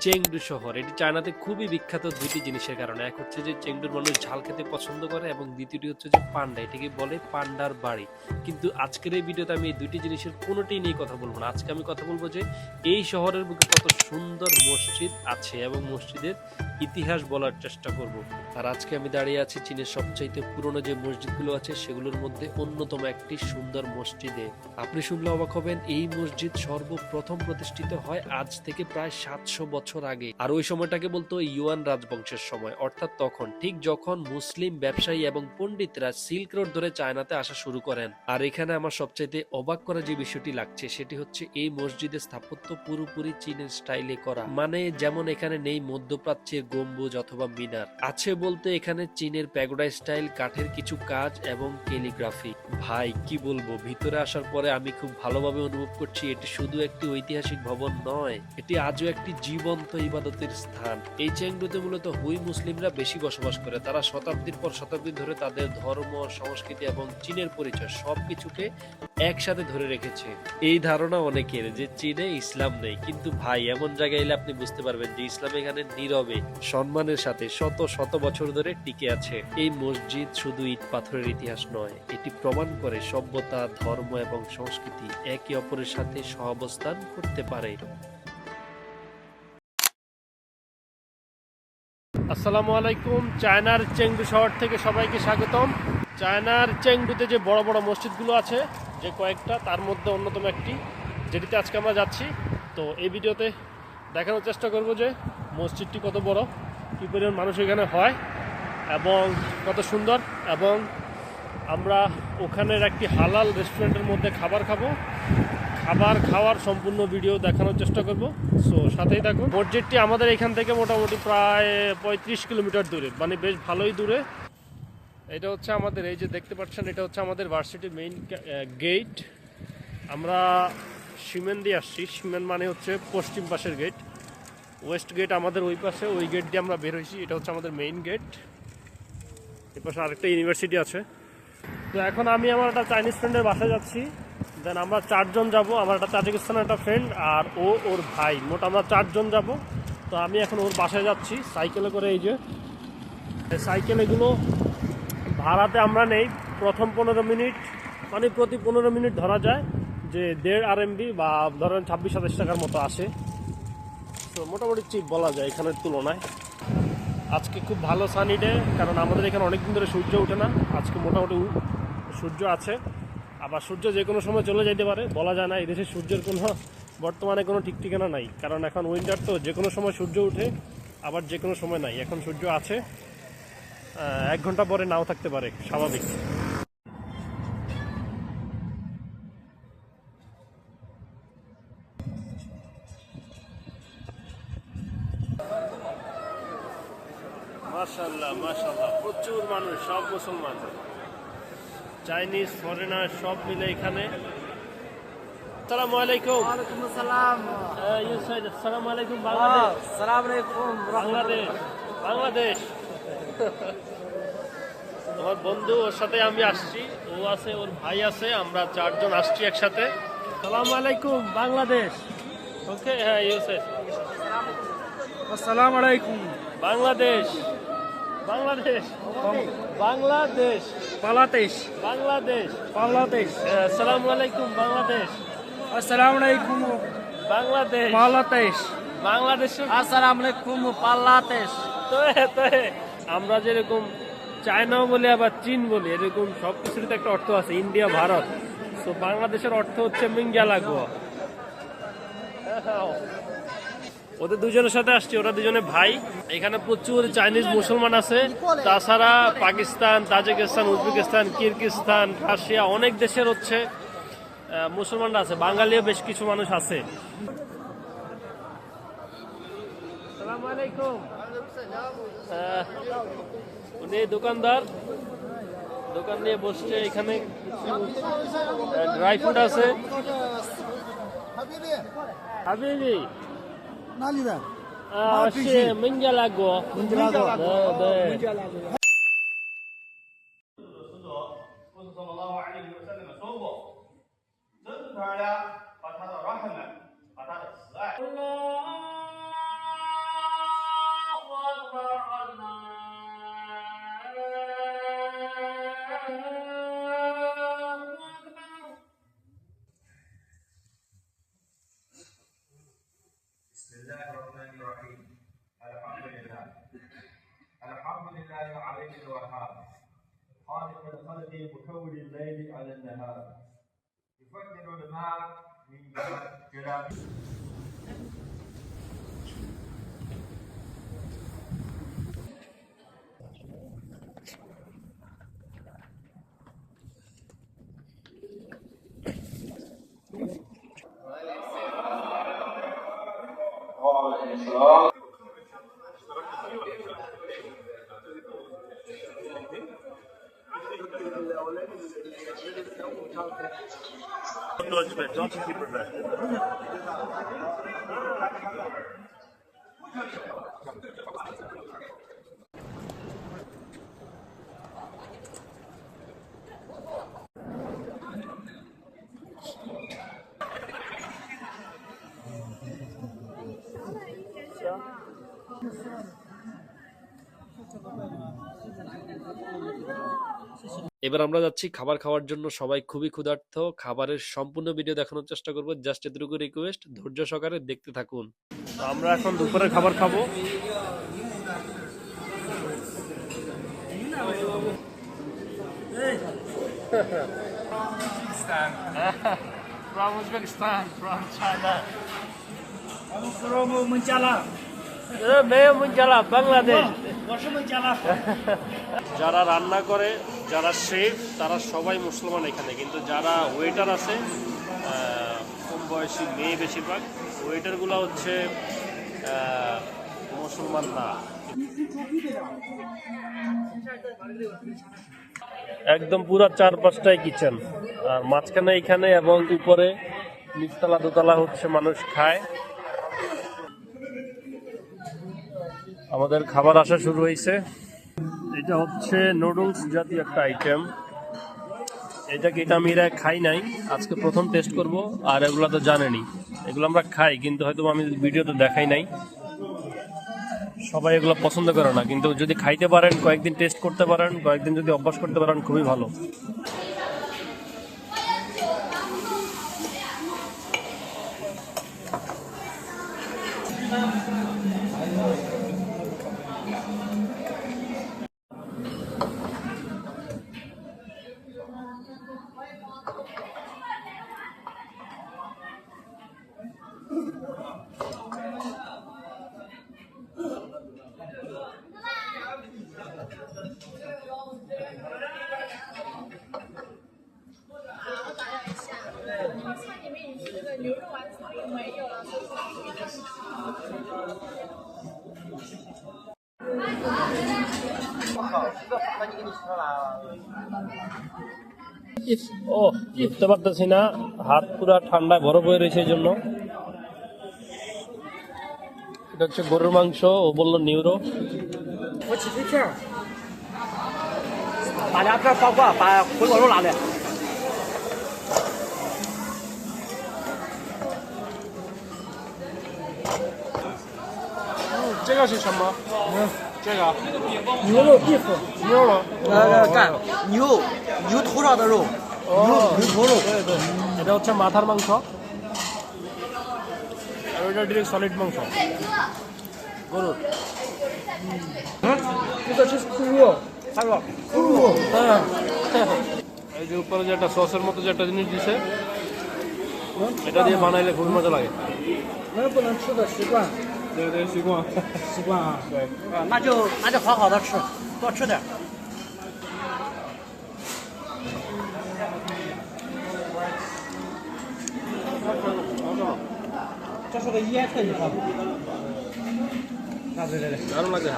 Chengdu শহর এটি চায়নাতে খুবই বিখ্যাত দুইটি জিনিসের কারণে। এক হচ্ছে যে চেংডুর মানুষ ঝাল খেতে পছন্দ করে এবং দ্বিতীয়টি হচ্ছে যে পান্ডা, এটাকে বলে পান্ডার বাড়ি। কিন্তু আজকের এই ভিডিওতে আমি এই দুইটি জিনিসের কোনোটি নিয়ে কথা বলবো না। আজকে আমি কথা বলবো যে এই শহরের বুকে কত সুন্দর মসজিদ আছে এবং মসজিদের ইতিহাস বলার চেষ্টা করব। আর আজকে আমি দাঁড়িয়ে আছি চীনের সবচাইতে পুরনো যে মসজিদগুলো আছে সেগুলোর মধ্যে অন্যতম একটি সুন্দর মসজিদে। আপনি শুনলে অবাক হবেন, এই মসজিদ সর্বপ্রথম প্রতিষ্ঠিত হয় আজ থেকে প্রায় 700 বছর আগে। আর ওই সময়টাকে বলতো ইউয়ান রাজবংশের সময়, অর্থাৎ তখন ঠিক যখন মুসলিম ব্যবসায়ী এবং পণ্ডিতরা সিল্ক রোড ধরে চায়নাতে আসা শুরু করেন। আর এখানে আমার সবচাইতে অবাক করা যে বিষয়টি লাগছে সেটি হচ্ছে এই মসজিদের স্থাপত্য পুরোপুরি চীনের স্টাইলে করা। মানে যেমন এখানে নেই মধ্যপ্রাচ্যের গম্বুজ অথবা মিনার, আছে বলতে এখানে চীনের প্যাগোডা স্টাইল কাঠের কিছু কাজ এবং ক্যালিগ্রাফি। ভাই কি বলবো, ভিতরে আসার পরে আমি খুব ভালোভাবে অনুভব করছি এটি শুধু একটি ঐতিহাসিক ভবন নয়, এটি আজও একটি জীবন্ত ইবাদতের স্থান। এই চেংডুতে মূলত হুই মুসলিমরা বেশি বসবাস করে। তারা শতাব্দীর পর শতাব্দী ধরে তাদের ধর্ম, সংস্কৃতি এবং চীনের পরিচয় সবকিছুকে একসাথে ধরে রেখেছে। এই ধারণা অনেকের যে চীনে ইসলাম নেই, কিন্তু ভাই এমন জায়গায় এলে আপনি বুঝতে পারবেন যে ইসলাম এখানে নীরবে সম্মানের সাথে শত শত বছর ধরে টিকে আছে। এই মসজিদ শুধু ইট পাথরের ইতিহাস নয়, এটি প্রমাণ করে সভ্যতা, ধর্ম এবং সংস্কৃতি একে অপরের সাথে সহাবস্থান করতে পারে। আসসালামু আলাইকুম, চায়নার চেংডু শহর থেকে সবাইকে স্বাগতম। চায়নার চেংডুতে যে বড় বড় মসজিদগুলো আছে, যে কয়েকটা, তার মধ্যে অন্যতম একটি, যেটিতে আজকে আমরা যাচ্ছি। তো এই ভিডিওতে দেখানোর চেষ্টা করব যে মসজিদটি কত বড়, কী পরিমাণ মানুষ এখানে হয় এবং কত সুন্দর। এবং আমরা ওখানের একটি হালাল রেস্টুরেন্টের মধ্যে খাবার খাওয়ার সম্পূর্ণ ভিডিও দেখানোর চেষ্টা করব। সো সাথেই থাকুন। মসজিদটি আমাদের এখান থেকে মোটামুটি প্রায় 35 কিলোমিটার দূরে, মানে বেশ ভালোই দূরে। এটা হচ্ছে আমাদের, এই যে দেখতে পাচ্ছেন, এটা হচ্ছে আমাদের ভার্সিটির মেইন গেট। আমরা সিমেন্ট দিয়ে আসছি। সিমেন্ট মানে হচ্ছে পশ্চিম পাশের গেট, ওয়েস্ট গেট আমাদের ওই পাশে, ওই গেট দিয়ে আমরা বের হয়েছি। এটা হচ্ছে আমাদের মেইন গেট। এ পাশে আরেকটা ইউনিভার্সিটি আছে। তো এখন আমি আমার একটা চাইনিজ ফ্রেন্ডের বাসায় যাচ্ছি। দেন আমরা 4 জন যাব। আমার একটা তাজিকিস্তানের একটা ফ্রেন্ড আর ওর ভাই, মোট আমরা 4 জন যাব। তো আমি এখন ওর বাসায় যাচ্ছি সাইকেলে করে। এই যে সাইকেল, এগুলো ভাড়াতে আমরা নেই। প্রথম 15 মিনিট, মানে প্রতি 15 মিনিট ধরা যায় যে 1.5 RMB বা ধরেন 26-27 টাকার মতো আসে। তো মোটামুটি চিপ বলা যায় এখানের তুলনায়। আজকে খুব ভালো সানি ডে, কারণ আমাদের এখানে অনেকদিন ধরে সূর্য ওঠে না। আজকে মোটামুটি সূর্য আছে, আবার সূর্য যে কোনো সময় চলে যেতে পারে, বলা যায় না। এই দেশে সূর্যের কোনো বর্তমানে কোনো ঠিক ঠিকানা নাই, কারণ এখন উইন্টার, তো যে কোনো সময় সূর্য উঠে, আবার যে কোনো সময় নাই। এখন সূর্য আছে, 1 ঘন্টা পরে নাও থাকতে পারে, স্বাভাবিক। মাশাআল্লাহ মাশাআল্লাহ, প্রচুর মানুষ, সব মুসলমান, চাইনিজ, ফরেনার সব মিলে এখানে। আসসালামু আলাইকুম। ওয়ালাইকুম আসসালাম। আসসালামু আলাইকুম। বাংলাদেশ। আসসালামু আলাইকুম। বাংলাদেশ, বাংলাদেশ। আমার বন্ধু, ওর সাথে আমি আসছি, ও আছে, ওর ভাই আছে, আমরা 4 জন আসছি একসাথে। আসসালামু আলাইকুম, বাংলাদেশ। ওকে, হ্যাঁ, ইউসেফ। আসসালামু আলাইকুম। বাংলাদেশ, বাংলাদেশ, বাংলাদেশ, বাংলাদেশ, বাংলাদেশ, বাংলাদেশ। আসসালামু আলাইকুম, বাংলাদেশ, আসসালামু আলাইকুম। বাংলাদেশ, বাংলাদেশ। বাংলাদেশে। আসসালামু আলাইকুম। বাংলাদেশ। তো আমরা যেরকম চায়নাও বলি আবার চীন বলি, এরকম সব কিছুর তো একটা অর্থ আছে, ইন্ডিয়া, ভারত। তো বাংলাদেশের অর্থ হচ্ছে মিঙ্গালাগুয়া। ওদের দুজনের সাথে আসছি, ওরা দুজনে ভাই। এখানে প্রচুর চাইনিজ মুসলমান আছে, তাছাড়া Pakistan, Tajikistan, Uzbekistan, Kyrgyzstan, Russia, অনেক দেশের হচ্ছে মুসলমানরা আছে। বাঙালিও বেশ কিছু মানুষ আছে। আসসালামু আলাইকুম। উনি দোকানদার, দোকান নিয়ে বসছে। এখানে ড্রাই ফ্রুট আছে। হাবিবি নালিদা। সে মিঙ্গালাগো। 문제라고. 佛祖说过，人牌呢，把他的rahmat，把他的慈爱。الرحيم الحمد لله العليم الوهاب خالق الخلق مكون الليل على النهار يفجر الماء من جرام এবার আমরা যাচ্ছি খাবার খাওয়ার জন্য। সবাই খুবই ক্ষুধার্ত। খাবারের সম্পূর্ণ ভিডিও দেখানোর চেষ্টা করব। জাস্ট এতটুকু রিকোয়েস্ট, ধৈর্য সহকারে দেখতে থাকুন। তো আমরা এখন দুপুরের খাবার খাবো। From Uzbekistan, from China. Bangladesh. যারা রান্না করে, যারা শেফ, তারা সবাই মুসলমান এখানে, কিন্তু যারা ওয়েটার আছে কম বয়সী মেয়ে বেশিরভাগ, ওয়েটারগুলো হচ্ছে মুসলমান না। একদম পুরা 4-5টাই কিচেন, আর মাঝখানে এখানে এবং উপরে নিচতলা দোতলা হচ্ছে মানুষ খায়। আমাদের খাবার আসা শুরু হয়েছে। এটা হচ্ছে নুডলস জাতীয় একটা আইটেম। এটাকে আমি এর আগে খাই নাই, আজকে প্রথম টেস্ট করব। আর এগুলো তো জানেনই, এগুলো আমরা খাই, কিন্তু হয়তো আমি ভিডিওতে দেখাই নাই। সবাই এগুলো পছন্দ করে না, কিন্তু যদি খাইতে পারেন, কয়েকদিন টেস্ট করতে পারেন, কয়েকদিন যদি অভ্যাস করতে পারেন, খুবই ভালো। ও বুঝতে পারতেছি না, হাত পুরা ঠান্ডা বরফ হয়ে রয়েছে এই জন্য। এটা হচ্ছে গরুর মাংস, ও বললো নিউরো।这个是什么？这个牛肉 beef，牛肉。干牛头上的肉，牛头肉。对对，এটা হচ্ছে মাথার মাংস, আর ওটা ডিরেক্ট সলিড মাংস গরুর।这个是猪肉，还有猪肉。এই যে উপরে যে একটা সসের মতো যে একটা জিনিস দিছে, এটা দিয়ে বানাইলে খুবই মজা লাগে।能不能吃的习惯？对对，习惯。习惯啊。对。那就好好的吃，多吃点。这是个椰菜一盒。对对对。দারুণ লাগে।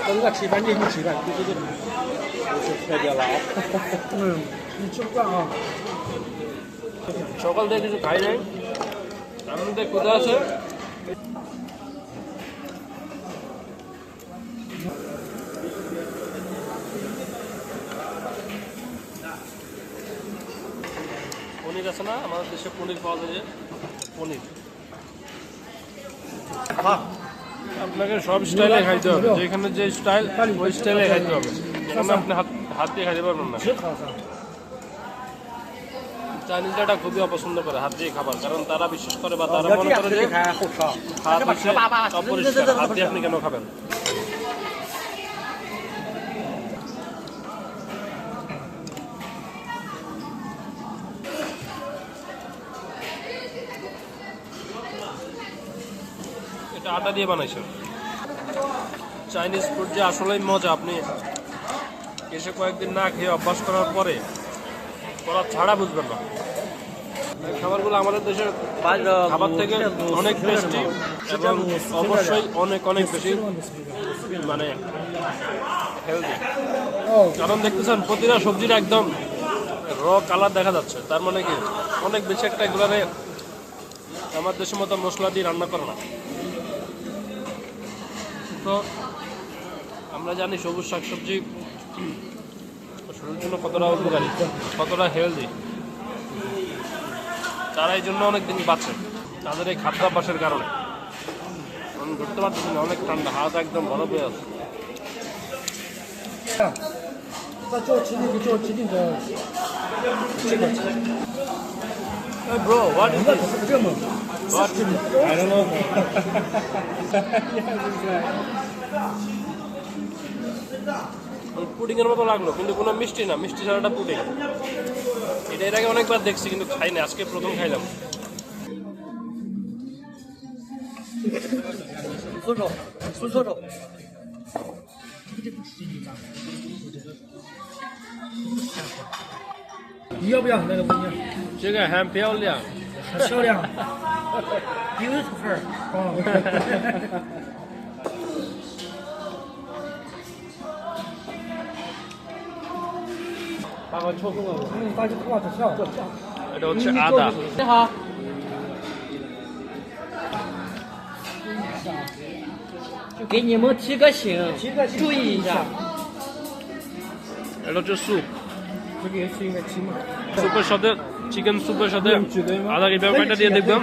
等个吃一半，你吃一半，对。我太屌了。你吃不惯啊。সকাল থেকে কিছু খাই নাই, আমাদের কোথা আছে। পনির আছে না, আমাদের দেশে পনির পাওয়া যায়, যে পনির। আপনাকে সব স্টাইলে খাইতে হবে, যেখানে যে স্টাইল ওই স্টাইলে খাইতে হবে, এখানে আপনি হাত দিয়ে খাইতে পারবেন না। চাইনিজরা এটা খুবই অপছন্দ করে হাত দিয়ে খাবার, কারণ তারা বিশ্বাস করে বা তারা মনে করে যে হাত হচ্ছে অপরিষ্কার, হাত দিয়ে আপনি কেন খাবেন। এটা আটা দিয়ে বানাইছে। চাইনিজ ফুড যে আসলেই মজা, আপনি এসে কয়েকদিন না খেয়ে অভ্যাস করার পরে করা ছাড়া বুঝবেন না। এই খাবারগুলো আমাদের দেশের খাবার থেকে অনেক টেস্টি এবং অবশ্যই অনেক অনেক বেশি মানে হেলদি। কারণ দেখতেছেন প্রতিটা সবজির একদম র কালার দেখা যাচ্ছে, তার মানে কি অনেক বেশি একটা এগুলারে আমার দেশের মতো মশলা দিয়ে রান্না করে না। তো আমরা জানি সবুজ শাকসবজি শরীরের জন্য কতটা উপকারী, কতটা হেলদি। তারা এই জন্য অনেক দিন বাঁচে তাদের এই খাদ্যাভ্যাসের কারণে। আমি ধরতে পারতেছি না, অনেক ঠান্ডা, হাত একদম বরফ হয়ে আছে। Hey bro, what is this? What? I don't know. Pudding এর মতো লাগলো, কিন্তু কোনো মিষ্টি না, মিষ্টি ছাড়াটা পুডিং। এটা এর আগে অনেকবার দেখছি কিন্তু খাই না, আজকে প্রথম খাইলাম।你要不要那个姑娘？这个很漂亮。很漂亮，beautiful。把我抽中了，发现哇，这笑。এটা হচ্ছে আদা।你好。给你们提个醒，注意一下。এটা হচ্ছে স্যুপ।这个也是应该吃嘛。স্যুপের সাথে চিকেন স্যুপের সাথে আদা কিভাবে কাটা দিয়ে দেখবেন,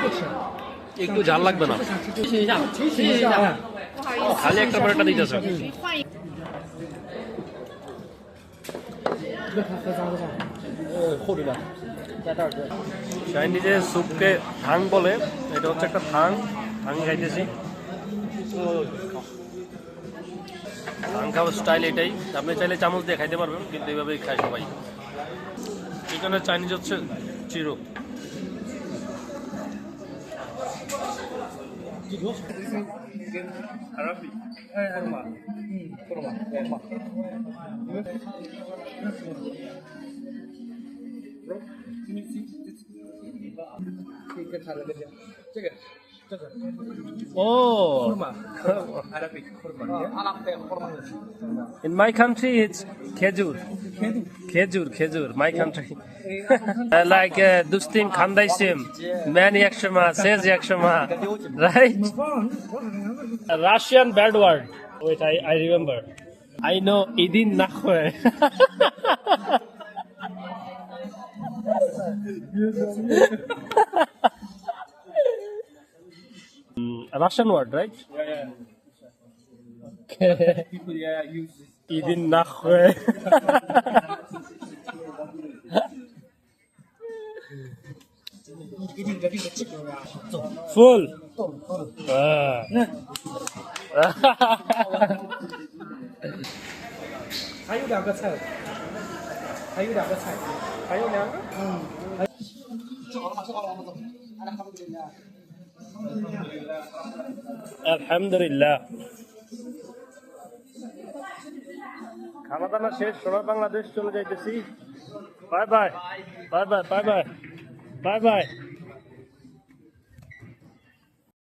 একটু ঝাল লাগবে না,试一下，试一下。খালি একটা পরেটা দিতেছে।这个它喝脏了吧？厚着的，加袋子。চাইনিজে স্যুপকে থাং বলে, এটা হচ্ছে একটা থাং খাইতেছি। থাং খাওয়ার স্টাইল এটাই, আপনি চাইলে চামচ দিয়ে খাইতে পারবেন, কিন্তু এইভাবেই খায় সবাই। এখানে চাইনিজ হচ্ছে চিরো। Oh, in my country it's khejur. Khejur, my country. Like Dustin Khandaisim, man yakshama, says yakshama, right? A Russian bad word. Wait, I remember. I know idin nakhwe. A Russian word, right? People use this. Idin nakhwe. Full. Ah. 还有两个菜，还有两个菜，还有两个。আলহামদুলিল্লাহ, খানা দানা শেষ, সবাই বাংলাদেশ চলে যাইতেছি। Bye bye, bye bye, bye bye, bye bye.